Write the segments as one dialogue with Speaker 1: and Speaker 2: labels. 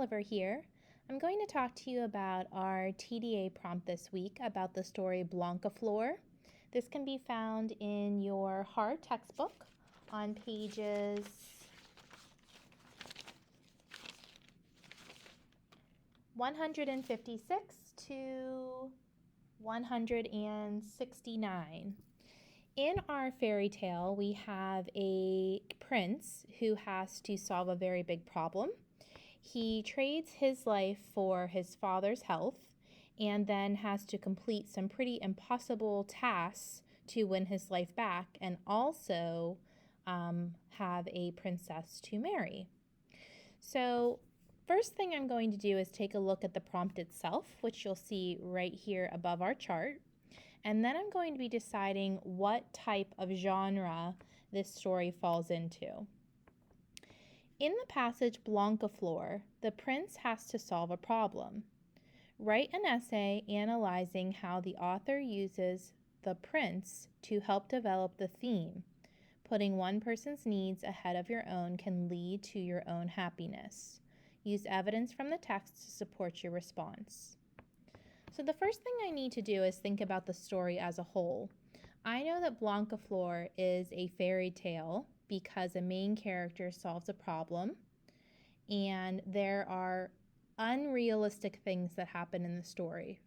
Speaker 1: Oliver here. I'm going to talk to you about our TDA prompt this week about the story Blancaflor. This can be found in your hard textbook on pages 156 to 169. In our fairy tale, we have a prince who has to solve a very big problem. He trades his life for his father's health and then has to complete some pretty impossible tasks to win his life back and also have a princess to marry. So first thing I'm going to do is take a look at the prompt itself, which you'll see right here above our chart. And then I'm going to be deciding what type of genre this story falls into. In the passage Blancaflor, the prince has to solve a problem. Write an essay analyzing how the author uses the prince to help develop the theme. Putting one person's needs ahead of your own can lead to your own happiness. Use evidence from the text to support your response. So the first thing I need to do is think about the story as a whole. I know that Blancaflor is a fairy tale because a main character solves a problem and there are unrealistic things that happen in the story.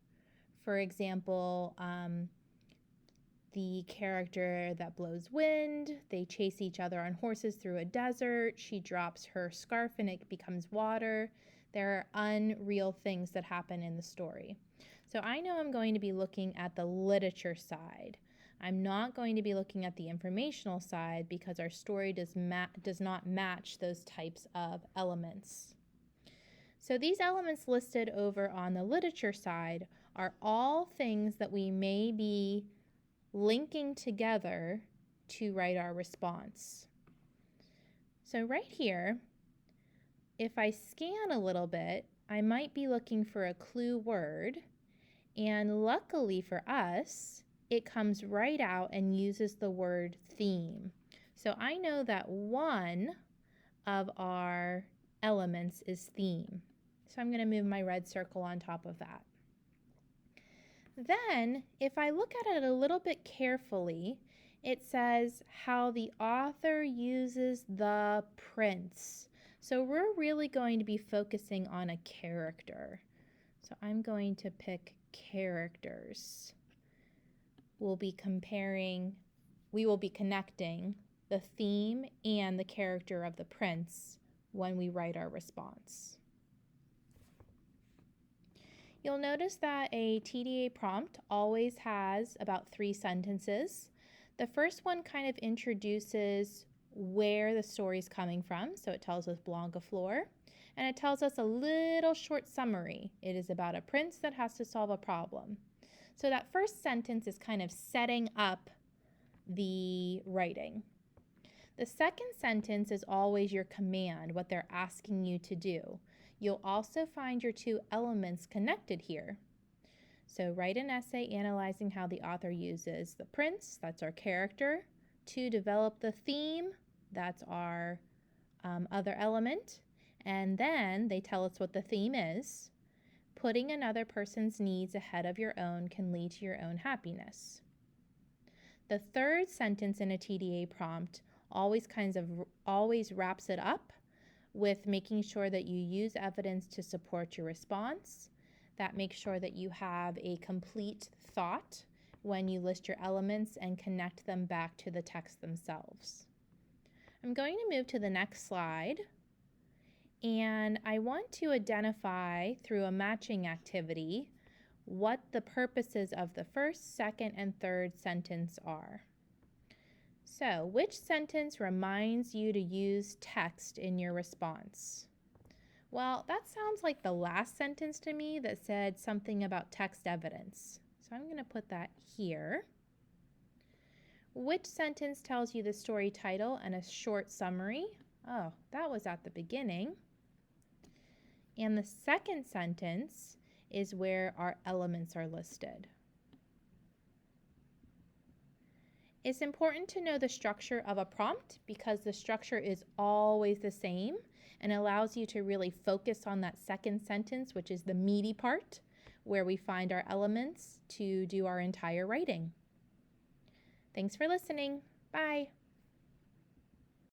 Speaker 1: For example, the character that blows wind, they chase each other on horses through a desert, she drops her scarf and it becomes water. There are unreal things that happen in the story. So I know I'm going to be looking at the literature side. I'm not going to be looking at the informational side because our story does not match those types of elements. So these elements listed over on the literature side are all things that we may be linking together to write our response. So right here, if I scan a little bit, I might be looking for a clue word. And luckily for us, it comes right out and uses the word theme. So I know that one of our elements is theme. So I'm going to move my red circle on top of that. Then, if I look at it a little bit carefully, it says how the author uses the prince. So we're really going to be focusing on a character. So I'm going to pick characters. We will be connecting the theme and the character of the prince when we write our response. You'll notice that a TDA prompt always has about 3 sentences. The first one kind of introduces where the story is coming from, so it tells us Blancaflor. And it tells us a little short summary. It is about a prince that has to solve a problem. So that first sentence is kind of setting up the writing. The second sentence is always your command, what they're asking you to do. You'll also find your 2 elements connected here. So write an essay analyzing how the author uses the prince, that's our character, to develop the theme, that's our other element. And then they tell us what the theme is. Putting another person's needs ahead of your own can lead to your own happiness. The third sentence in a TDA prompt always wraps it up with making sure that you use evidence to support your response. That makes sure that you have a complete thought when you list your elements and connect them back to the text themselves. I'm going to move to the next slide. And I want to identify through a matching activity what the purposes of the first, second, and third sentence are. So, which sentence reminds you to use text in your response? Well, that sounds like the last sentence to me that said something about text evidence. So I'm going to put that here. Which sentence tells you the story title and a short summary? Oh, that was at the beginning. And the second sentence is where our elements are listed. It's important to know the structure of a prompt because the structure is always the same and allows you to really focus on that second sentence, which is the meaty part, where we find our elements to do our entire writing. Thanks for listening. Bye.